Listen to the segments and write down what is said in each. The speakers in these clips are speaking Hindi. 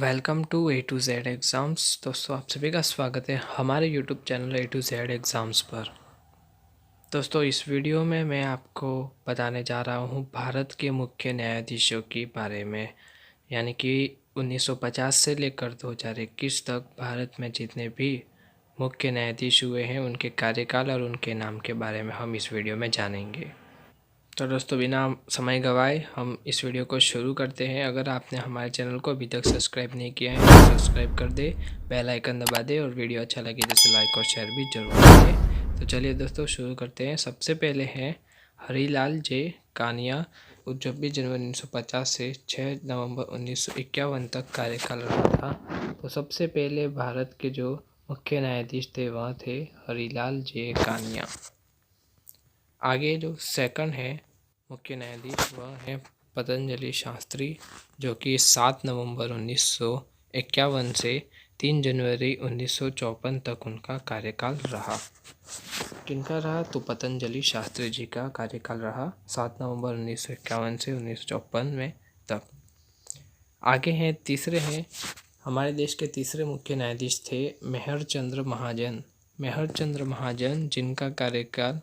Welcome to A to Z exams. दोस्तों, आप सभी का स्वागत है हमारे YouTube channel A to Z exams पर। दोस्तों, इस वीडियो में मैं आपको बताने जा रहा हूँ भारत के मुख्य न्यायाधीशों के बारे में, यानी कि 1950 से लेकर 2021 तक भारत में जितने भी मुख्य न्यायाधीश हुए हैं उनके कार्यकाल और उनके नाम के बारे में हम इस वीडियो में जानेंगे। तो दोस्तों, बिना समय गवाए हम इस वीडियो को शुरू करते हैं। अगर आपने हमारे चैनल को अभी तक सब्सक्राइब नहीं किया है तो सब्सक्राइब कर दे, बेल आइकन दबा दे और वीडियो अच्छा लगे तो लाइक और शेयर भी जरूर कर दे। तो चलिए दोस्तों, शुरू करते हैं। सबसे पहले हैं हरीलाल जे कानिया। 26 जनवरी 1950 से 6 नवंबर 1951 तक कार्यकाल रहा था। तो सबसे पहले भारत के जो मुख्य न्यायाधीश थे वह थे हरीलाल जे कानिया। आगे जो सेकंड है मुख्य न्यायाधीश वह है पतंजलि शास्त्री, जो कि 7 नवंबर 1951 से 3 जनवरी 1954 तक उनका कार्यकाल रहा। किनका रहा? तो पतंजलि शास्त्री जी का कार्यकाल रहा 7 नवंबर 1951 से 1954 में तक। आगे हैं तीसरे हैं हमारे देश के तीसरे मुख्य न्यायाधीश थे मेहर चंद्र महाजन। मेहर चंद्र महाजन, जिनका कार्यकाल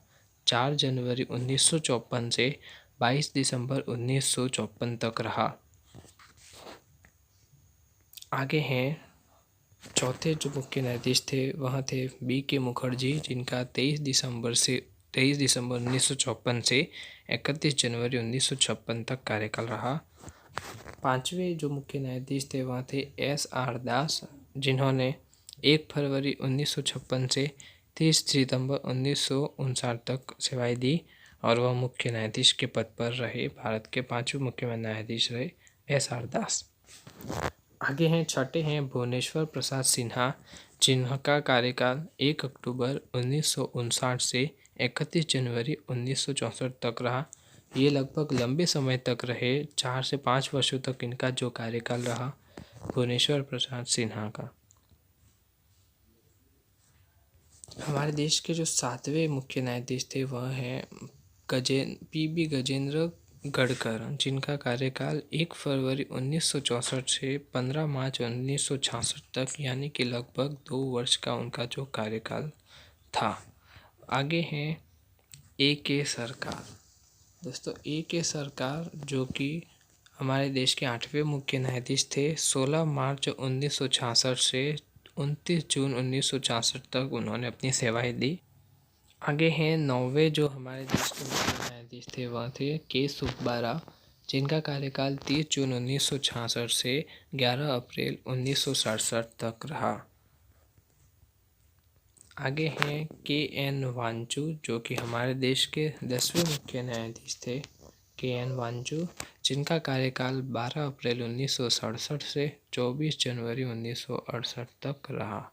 4 जनवरी 1954 से 22 दिसंबर 1954 तक रहा। आगे हैं चौथे जो मुख्य न्यायाधीश थे वह थे B.K. मुखर्जी, जिनका 23 दिसंबर 1954 से 31 जनवरी 1956 तक कार्यकाल रहा। पांचवें जो मुख्य न्यायाधीश थे वह थे S.R. दास, जिन्होंने 1 फरवरी 1956 से 30 सितंबर 1959 तक सेवाएं दी और वह मुख्य न्यायाधीश के पद पर रहे। भारत के पांचवें मुख्य न्यायाधीश रहे S.R. दास। आगे हैं छठे हैं भुवनेश्वर प्रसाद सिन्हा, जिनका कार्यकाल 1 अक्टूबर 1959 से 31 जनवरी 1964 तक रहा। ये लगभग लंबे समय तक रहे, 4 से 5 वर्षों तक इनका जो कार्यकाल रहा भुवनेश्वर प्रसाद सिन्हा का। हमारे देश के जो 7वें मुख्य न्यायाधीश थे वह हैं P.B. गजेंद्र गढ़कर, जिनका कार्यकाल 1 फरवरी 1964 से 15 मार्च 1966 तक, यानी कि लगभग 2 वर्ष का उनका जो कार्यकाल था। आगे हैं A.K. सरकार। दोस्तों, A.K. सरकार जो कि हमारे देश के 8वें मुख्य न्यायाधीश थे, 16 मार्च 1966 से 29 जून 1966 तक उन्होंने अपनी सेवाएं दी। आगे हैं 9वें जो हमारे देश के मुख्य न्यायाधीश थे वह थे K. सुब्बा राव, जिनका कार्यकाल 30 जून 1966 से 11 अप्रैल 1967 तक रहा। आगे हैं K.N. वांचू, जो कि हमारे देश के 10वें मुख्य न्यायाधीश थे K.N. वांचू, जिनका कार्यकाल 12 अप्रैल 1967 से 24 जनवरी 1968 तक रहा।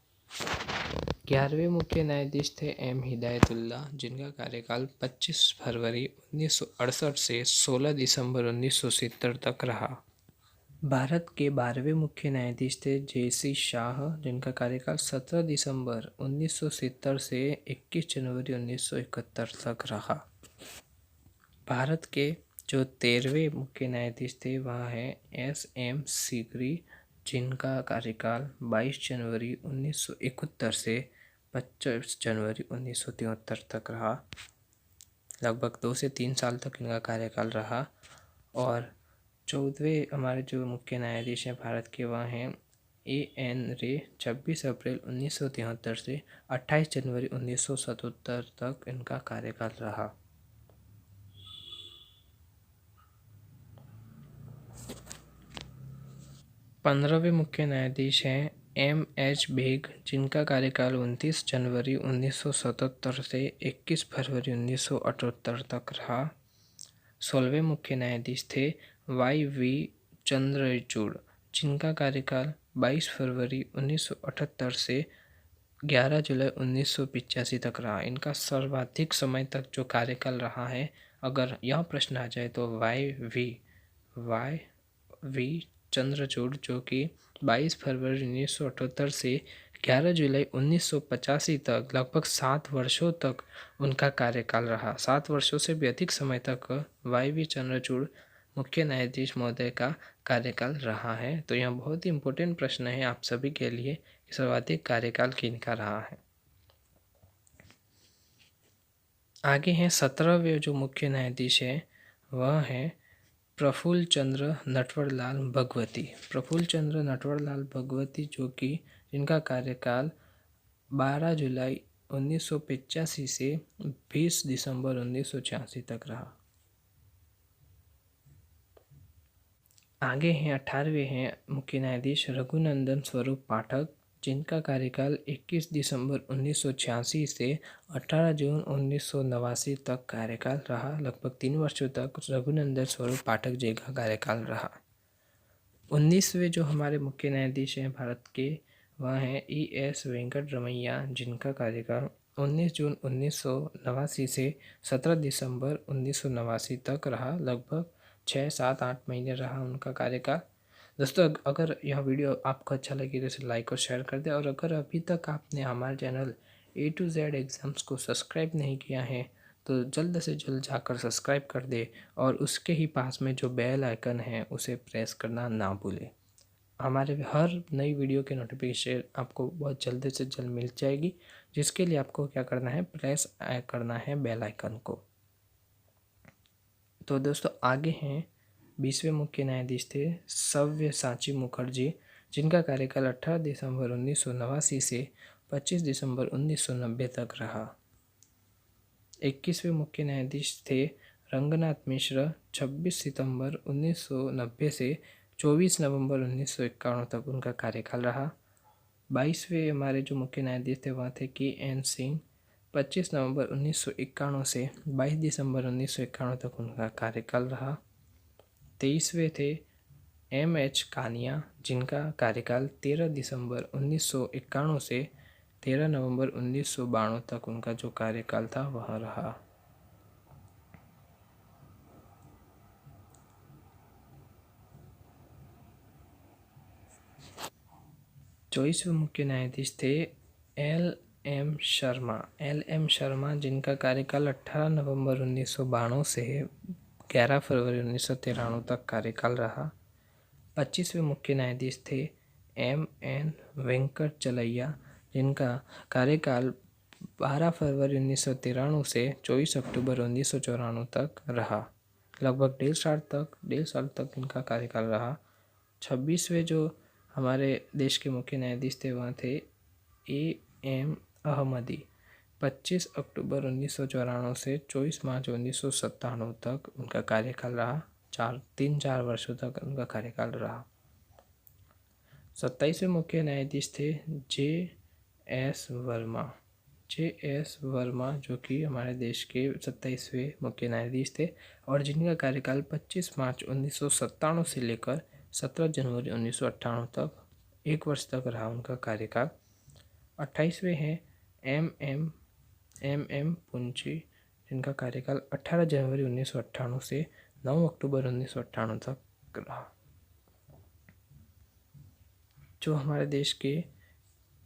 11वें मुख्य न्यायाधीश थे M. हिदायतुल्ला, जिनका कार्यकाल 25 फरवरी 1968 से 16 दिसंबर 1970 तक रहा। भारत के 12वें मुख्य न्यायाधीश थे J.C. शाह, जिनका कार्यकाल 17 दिसंबर 1970 से 21 जनवरी 1971 तक रहा। भारत के जो 13वें मुख्य न्यायाधीश थे वह हैं S.M. सीकरी, जिनका कार्यकाल 22 जनवरी 1971 से 25 जनवरी 1973 तक रहा। लगभग 2 से 3 साल तक इनका कार्यकाल रहा। और 14वें हमारे जो मुख्य न्यायाधीश हैं भारत के वह हैं A.N. रे, 26 अप्रैल 1973 से 28 जनवरी 1977 तक इनका कार्यकाल रहा। पंद्रहवें मुख्य न्यायाधीश हैं M.H. बेग, जिनका कार्यकाल 29 जनवरी 1977 से 21 फरवरी 1978 तक रहा। 16वें मुख्य न्यायाधीश थे Y.V. चंद्रचूड़, जिनका कार्यकाल 22 फरवरी 1978 से 11 जुलाई 1985 तक रहा। इनका सर्वाधिक समय तक जो कार्यकाल रहा है, अगर यह प्रश्न आ जाए तो Y.V. चंद्रचूड़, जो कि 22 फरवरी 1978 से 11 जुलाई 1985 तक लगभग 7 वर्षों तक उनका कार्यकाल रहा। 7 वर्षों से भी अधिक समय तक Y.V. चंद्रचूड़ मुख्य न्यायाधीश महोदय का कार्यकाल रहा है? तो यह बहुत ही इम्पोर्टेंट प्रश्न है आप सभी के लिए कि सर्वाधिक कार्यकाल किनका रहा है। आगे हैं 17वें जो मुख्य न्यायाधीश है वह है प्रफुल्ल चंद्र नटवरलाल भगवती। प्रफुल्ल चंद्र नटवरलाल भगवती जो कि जिनका कार्यकाल 12 जुलाई 1985 से 20 दिसंबर 1986 तक रहा। आगे हैं 18वें हैं मुख्य न्यायाधीश रघुनंदन स्वरूप पाठक, जिनका कार्यकाल 21 दिसंबर 1986 से 18 जून 1989 तक कार्यकाल रहा। लगभग 3 वर्षों तक रघुनंदन स्वरूप पाठक जी का कार्यकाल रहा। 19वें जो हमारे मुख्य न्यायाधीश हैं भारत के वह हैं ES वेंकटरमैया, जिनका कार्यकाल 19 जून 1989 से 17 दिसंबर 1989 तक रहा। लगभग 6-7-8 महीने रहा उनका कार्यकाल। दोस्तों, अगर यह वीडियो आपको अच्छा लगे तो इसे लाइक और शेयर कर दें, और अगर अभी तक आपने हमारे channel A to Z exams को सब्सक्राइब नहीं किया है तो जल्द से जल्द जाकर सब्सक्राइब कर दे, और उसके ही पास में जो बेल आइकन है उसे प्रेस करना ना भूलें। हमारे हर नई वीडियो के नोटिफिकेशन आपको बहुत जल्द से जल्द मिल जाएगी, जिसके लिए आपको क्या करना है, प्रेस करना है बेल आइकन को। तो दोस्तों, आगे हैं 20वें मुख्य न्यायाधीश थे सव्यसाची मुखर्जी, जिनका कार्यकाल 18 दिसंबर 1989 से 25 दिसंबर 1990 तक रहा। 21वें मुख्य न्यायाधीश थे रंगनाथ मिश्र, 26 सितंबर 1990 से 24 नवंबर 1991 तक उनका कार्यकाल रहा। 22वें हमारे जो मुख्य न्यायाधीश थे वह थे KN सिंह, 25 नवंबर 1991 से 22 दिसंबर 1991 तक उनका कार्यकाल रहा। 23वें थे MH कानिया, जिनका कार्यकाल 13 दिसंबर 1991 से 13 नवंबर 1992 तक उनका जो कार्यकाल था वह रहा। चौबीसवें मुख्य न्यायाधीश थे LM शर्मा, जिनका कार्यकाल 18 नवंबर 1992 से 11 फरवरी 1993 तक कार्यकाल रहा। 25वें मुख्य न्यायाधीश थे MN वेंकटचलैया, जिनका कार्यकाल 12 फरवरी 1993 से 24 अक्टूबर 1994 तक रहा। लगभग डेढ़ साल तक इनका कार्यकाल रहा। 26वें जो हमारे देश के मुख्य न्यायाधीश थे वह थे AM अहमदी, 25 अक्टूबर 1994 से 24 मार्च 1997 तक उनका कार्यकाल रहा। 4 वर्षों तक उनका कार्यकाल रहा। 27वें मुख्य न्यायाधीश थे JS वर्मा, जो कि हमारे देश के 27वें मुख्य न्यायाधीश थे, और जिनका कार्यकाल 25 मार्च 1997 से लेकर 17 जनवरी 1998 तक 1 वर्ष तक रहा उनका कार्यकाल। 28वें हैं MM पुंची, जिनका कार्यकाल 18 जनवरी 1998 से 9 अक्टूबर 1998 तक रहा। जो हमारे देश के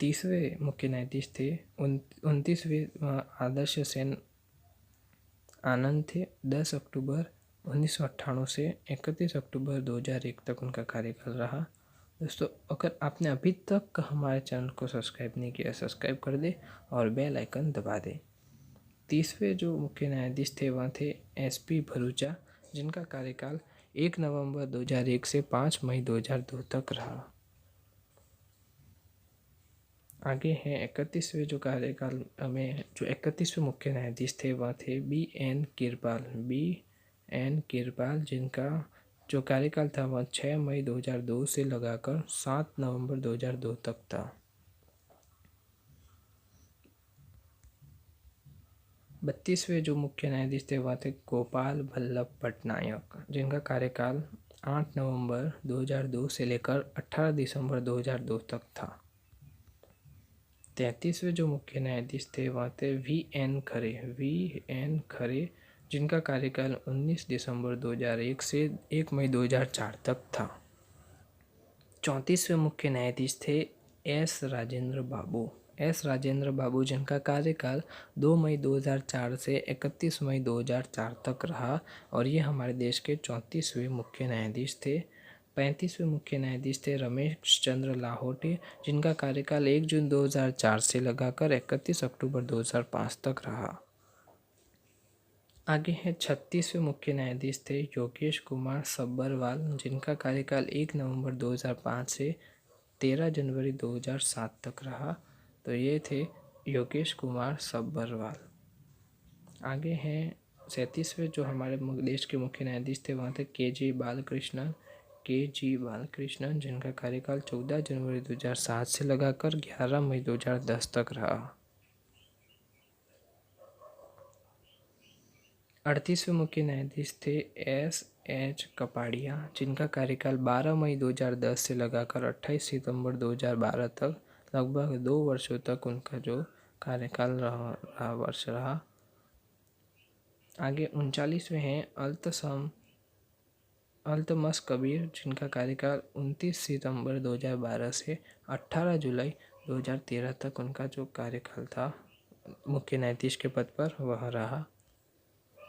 30वें मुख्य न्यायाधीश थे 29वें आदर्श सेन आनंद थे, 10 अक्टूबर 1998 से 31 अक्टूबर 2001 तक उनका कार्यकाल रहा। दोस्तों, अगर आपने अभी तक हमारे चैनल को सब्सक्राइब नहीं किया, सब्सक्राइब कर दे और बेल आइकन दबा दे। 30वें जो मुख्य न्यायाधीश थे वह थे SP भरूचा, जिनका कार्यकाल 1 नवंबर 2001 से 5 मई 2002 तक रहा। आगे हैं 31वें जो कार्यकाल में जो 31वें मुख्य न्यायाधीश थे वह थे BN किरपाल, जिनका जो कार्यकाल था वह 6 मई 2002 से लगाकर 7 नवंबर 2002 तक था। 32वें जो मुख्य न्यायाधीश थे वह थे गोपाल बल्लभ पटनायक, जिनका कार्यकाल 8 नवंबर 2002 से लेकर 18 दिसंबर 2002 तक था। 33वें जो मुख्य न्यायाधीश थे वह थे VN खरे, जिनका कार्यकाल 19 दिसंबर 2001 से 1 मई 2004 तक था। 34वें मुख्य न्यायाधीश थे S राजेंद्र बाबू, एस राजेंद्र बाबू, जिनका कार्यकाल 2 मई 2004 से 31 मई 2004 तक रहा और ये हमारे देश के 34वें मुख्य न्यायाधीश थे। 35वें मुख्य न्यायाधीश थे रमेश चंद्र लाहोटी, जिनका कार्यकाल 1 जून 2004 से लगाकर 31 अक्टूबर 2005 तक रहा। आगे हैं 36वें मुख्य न्यायाधीश थे योगेश कुमार सब्बरवाल, जिनका कार्यकाल 1 नवंबर 2005 से 13 जनवरी 2007 तक रहा। तो ये थे योगेश कुमार सब्बरवाल। आगे हैं 37वें जो हमारे देश के मुख्य न्यायाधीश थे, वहाँ थे के जी बालकृष्णन, जिनका कार्यकाल 14 जनवरी 2007 से लगाकर 11 मई 2010 तक रहा। 38वें मुख्य न्यायाधीश थे एस कपाड़िया, जिनका कार्यकाल 12 मई 2010 से लगाकर 28 सितंबर 2012 तक, लगभग 2 वर्षों तक उनका जो कार्यकाल रहा। आगे 39वें हैं अल्तमश कबीर, जिनका कार्यकाल 29 सितंबर 2012 से 18 जुलाई 2013 तक उनका जो कार्यकाल था मुख्य न्यायाधीश के पद पर वह रहा।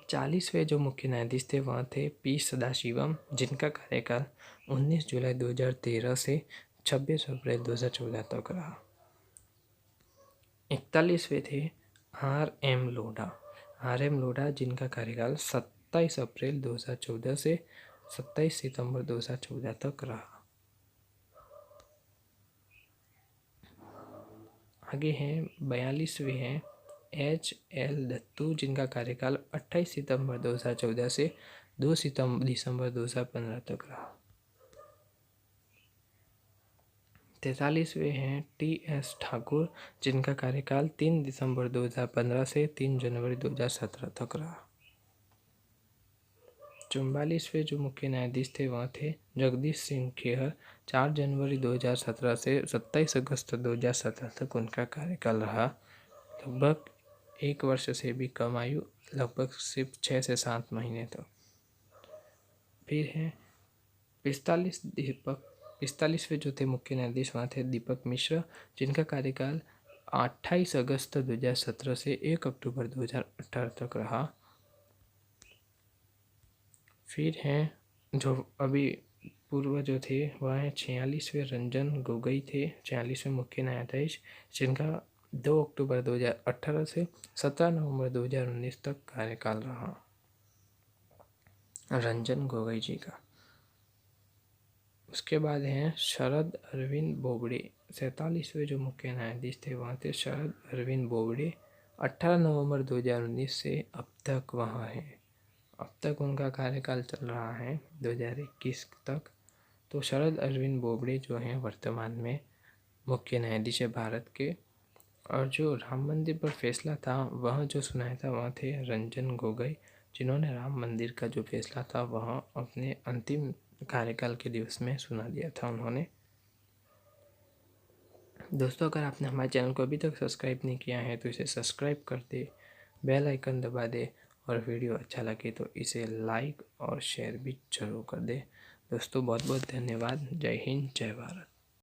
40वें जो मुख्य न्यायाधीश थे वह थे पी सदाशिवम, जिनका कार्यकाल 19 जुलाई 2013 से 26 अप्रैल 2014 तक रहा। 41वें थे आर एम लोढ़ा, जिनका कार्यकाल 27 अप्रैल 2014 से 27 सितंबर 2014 तक रहा। आगे हैं 42वें हैं एच एल दत्तू, जिनका कार्यकाल 28 सितंबर 2014 से 2 दिसंबर 2015 तक रहा। 43वें हैं टी एस ठाकुर, जिनका कार्यकाल 3 दिसंबर 2015 से 3 जनवरी 2017 तक रहा। 44वें जो मुख्य न्यायाधीश थे वह थे जगदीश सिंह खेहर, 4 जनवरी 2017 से 27 अगस्त 2017 तक उनका कार्यकाल रहा। लगभग 1 वर्ष से भी कम आयु, लगभग सिर्फ 6 से 7 महीने तक। फिर हैं 45वें जो थे मुख्य न्यायाधीश वहाँ थे दीपक मिश्र, जिनका कार्यकाल 28 अगस्त 2017 से 1 अक्टूबर 2018 तक रहा। फिर हैं जो अभी पूर्व जो थे वह हैं 46वें रंजन गोगोई थे, 46वें मुख्य न्यायाधीश, जिनका 2 अक्टूबर 2018 से 17 नवंबर 2019 तक कार्यकाल रहा रंजन गोगोई जी का। उसके बाद हैं शरद अरविंद बोबडे, 47वें जो मुख्य न्यायाधीश थे वहाँ थे शरद अरविंद बोबडे, 18 नवंबर 2019 से अब तक वहाँ हैं। अब तक उनका कार्यकाल चल रहा है 2021 तक। तो शरद अरविंद बोबडे जो हैं वर्तमान में मुख्य न्यायाधीश है भारत के। और जो राम मंदिर पर फैसला था वह जो सुनाया था वह थे रंजन गोगोई, जिन्होंने राम मंदिर का जो फैसला था वह अपने अंतिम कार्यकाल के दिवस में सुना दिया था उन्होंने। दोस्तों, अगर आपने हमारे चैनल को अभी तक सब्सक्राइब नहीं किया है तो इसे सब्सक्राइब कर दे, बेल आइकन दबा दे और वीडियो अच्छा लगे तो इसे लाइक और शेयर भी जरूर कर दे। दोस्तों, बहुत बहुत धन्यवाद। जय हिंद, जय भारत।